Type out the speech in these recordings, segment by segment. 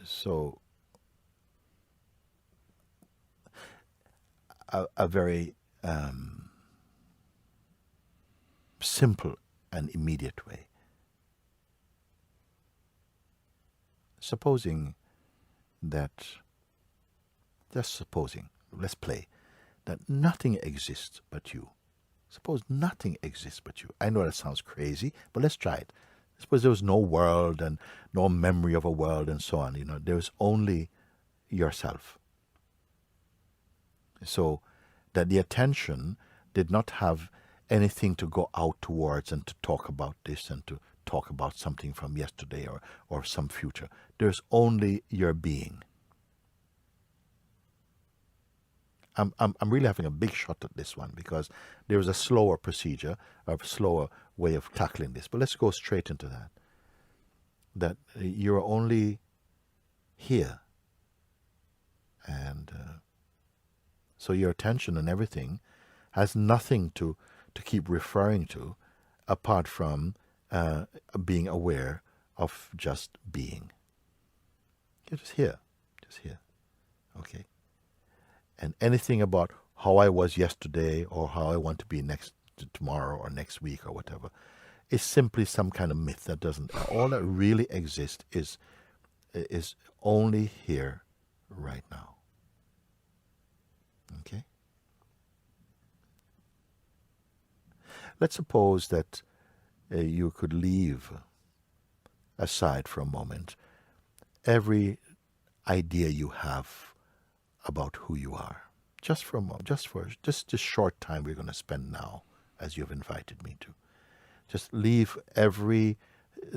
So a very simple and immediate way. Supposing that, just supposing, let's play, that nothing exists but you. Suppose nothing exists but you. I know that sounds crazy, but let's try it. Suppose there was no world and no memory of a world and so on. There was only yourself. So that the attention did not have anything to go out towards and to talk about this and to talk about something from yesterday or some future. There's only your being. I'm really having a big shot at this one because there is a slower procedure, a slower way of tackling this. But let's go straight into that. That you're only here. And so your attention and everything has nothing to keep referring to apart from being aware of just being. You're just here. Just here. Okay? And anything about how I was yesterday or how I want to be tomorrow or next week or whatever is simply some kind of myth that doesn't. All that really exists is only here right now. Okay? Let's suppose that you could leave aside for a moment every idea you have about who you are. Just for a moment, just this short time we're going to spend now, as you've invited me to. Just leave every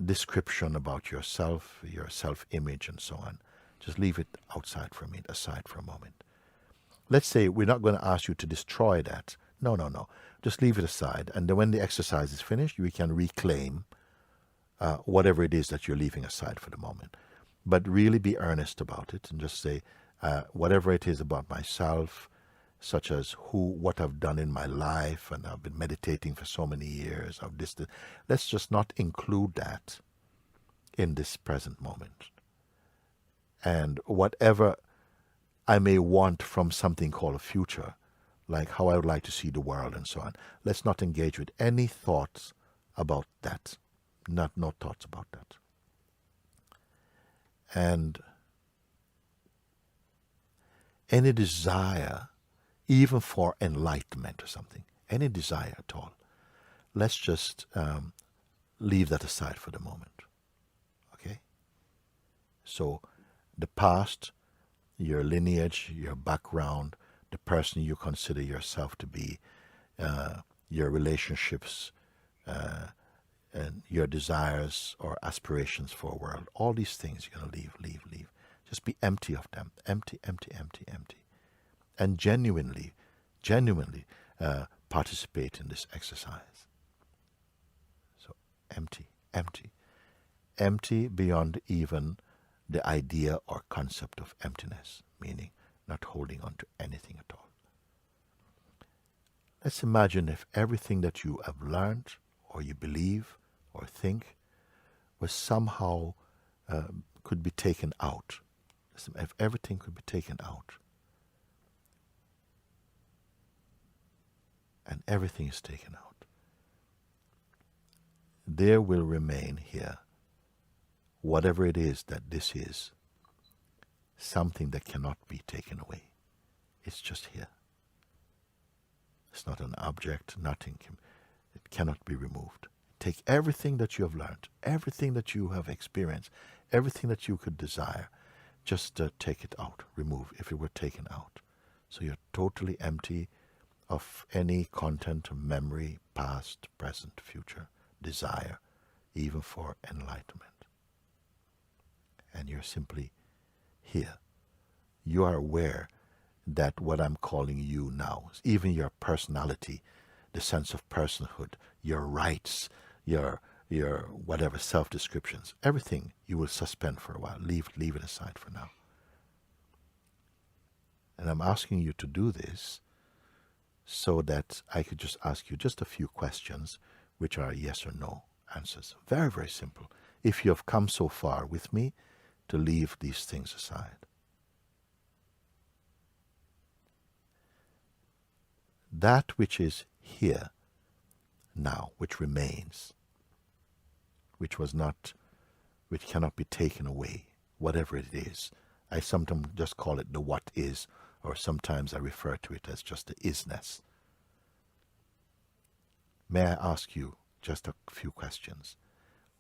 description about yourself, your self-image and so on. Just leave it aside for a moment. Let's say we're not going to ask you to destroy that. No. Just leave it aside. And then when the exercise is finished, we can reclaim whatever it is that you're leaving aside for the moment. But really be earnest about it and just say, whatever it is about myself, such as what I've done in my life, and I've been meditating for so many years, let's just not include that in this present moment. And whatever I may want from something called a future, like how I would like to see the world and so on, let's not engage with any thoughts about that. No thoughts about that. And any desire, even for enlightenment or something, any desire at all, let's just leave that aside for the moment. Okay? So the past, your lineage, your background, the person you consider yourself to be, your relationships, and your desires or aspirations for a world, all these things you're going to leave. Just be empty of them. Empty. And genuinely participate in this exercise. So empty. Empty beyond even the idea or concept of emptiness, meaning not holding on to anything at all. Let's imagine if everything that you have learned or you believe or think was somehow could be taken out. If everything could be taken out, and everything is taken out, there will remain here, whatever it is that this is, something that cannot be taken away. It's just here. It's not an object, it cannot be removed. Take everything that you have learned, everything that you have experienced, everything that you could desire, just take it out, remove, if it were taken out. So you're totally empty of any content, memory, past, present, future, desire, even for enlightenment. And you're simply here. You are aware that what I'm calling you now, even your personality, the sense of personhood, your rights, your whatever self-descriptions, everything you will suspend for a while. Leave it aside for now. And I'm asking you to do this so that I could just ask you just a few questions, which are yes or no answers. Very, very simple. If you have come so far with me, to leave these things aside. That which is here now, which remains, which cannot be taken away, whatever it is. I sometimes just call it the what is, or sometimes I refer to it as just the isness. May I ask you just a few questions?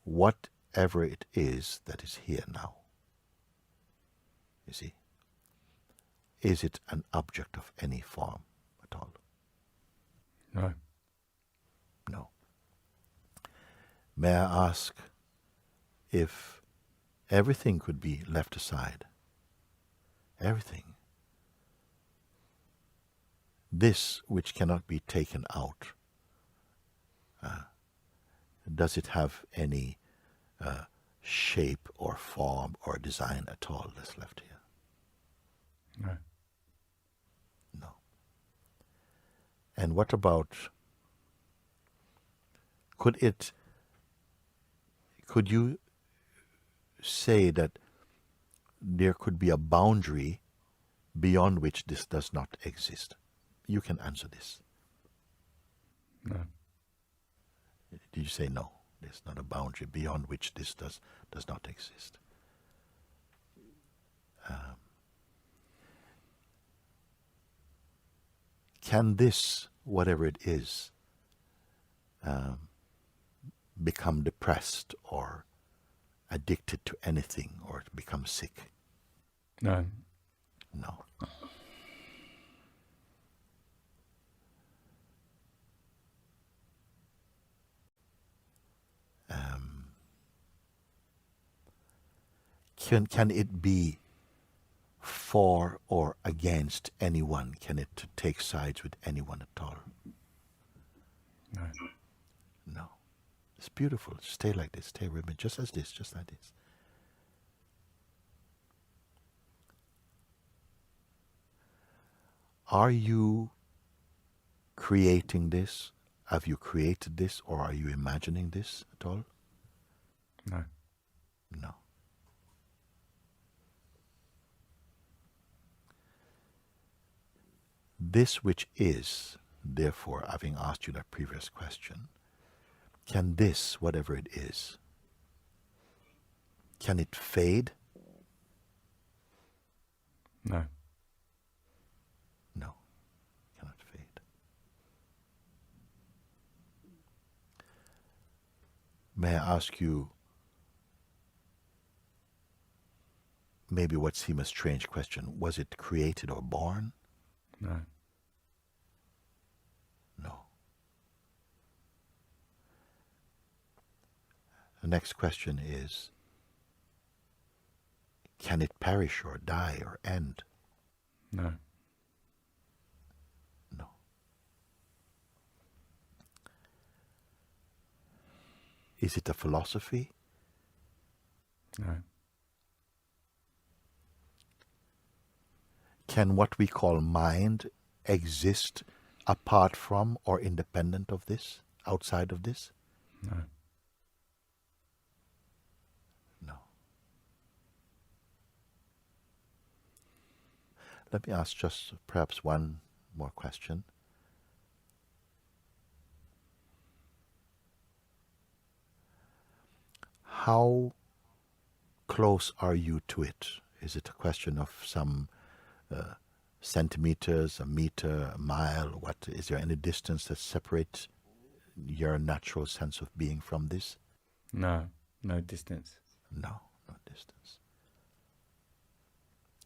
Whatever it is that is here now, you see, is it an object of any form at all? No. No. May I ask if everything could be left aside? Everything. This which cannot be taken out, does it have any shape or form or design at all that's left here? No. No. And what about, could you say that there could be a boundary beyond which this does not exist? You can answer this. No. Did you say no? There's not a boundary beyond which this does not exist. Can this, whatever it is, become depressed or addicted to anything or become sick? No. No. Can it be for or against anyone? Can it take sides with anyone at all? No. No. It's beautiful. Stay like this. Stay with me. Just as this. Just like this. Are you creating this? Have you created this, or are you imagining this at all? No. No. This which is, therefore, having asked you that previous question, can this, whatever it is, can it fade? No. No, cannot fade. May I ask you maybe what seems a strange question? Was it created or born? No. No. The next question is, can it perish or die or end? No. No. Is it a philosophy? No. Can what we call mind exist apart from or independent of this, outside of this? No. No. Let me ask just perhaps one more question. How close are you to it? Is it a question of some centimeters, a meter, a mile? What is there any distance that separates your natural sense of being from this? No. No distance. No, no distance.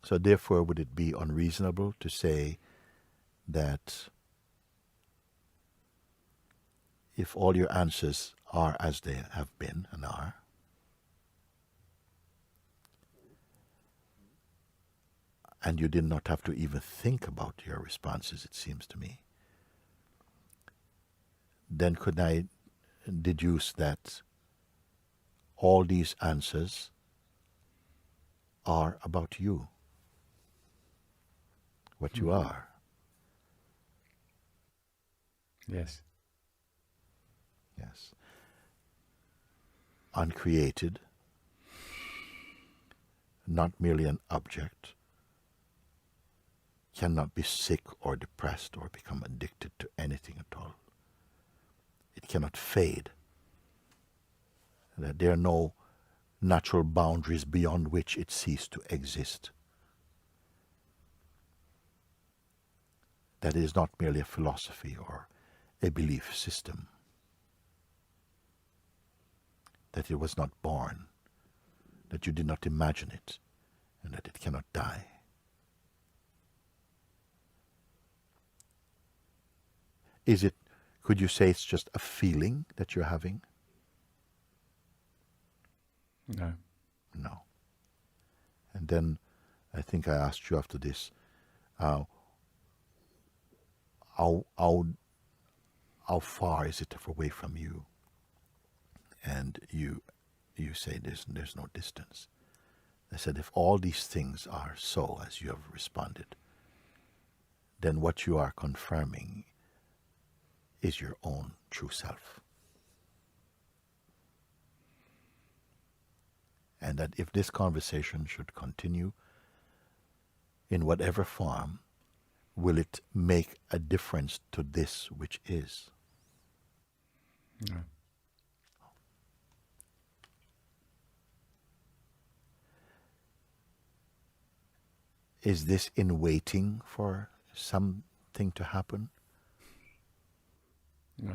So therefore, would it be unreasonable to say that if all your answers are as they have been and are, and you did not have to even think about your responses, it seems to me, then could I deduce that all these answers are about you, what you are? Yes. Yes. Uncreated, not merely an object, cannot be sick or depressed or become addicted to anything at all. It cannot fade. That there are no natural boundaries beyond which it ceased to exist. That it is not merely a philosophy or a belief system. That it was not born, that you did not imagine it, and that it cannot die. Is it, could you say it's just a feeling that you're having? No. No. And then I think I asked you after this, how far is it away from you? And you say there's no distance. I said, if all these things are so as you have responded, then what you are confirming is your own true self. And that if this conversation should continue in whatever form, will it make a difference to this which is? No. Is this in waiting for something to happen? No.